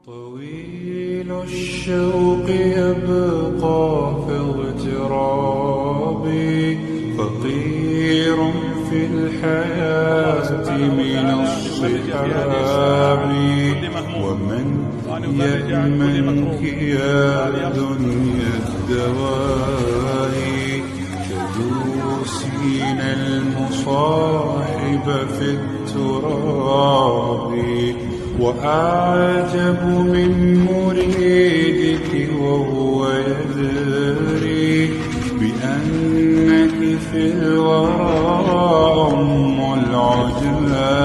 طويل الشوق يبقى في اغترابي، فقير في الحياة من الصحاب، ومن يأمنك يا دنيا الدواهي، تدوسين المصاحب في التراب. وأعجب من مريدك وهو يدري بأنك في الورى أم العجاب.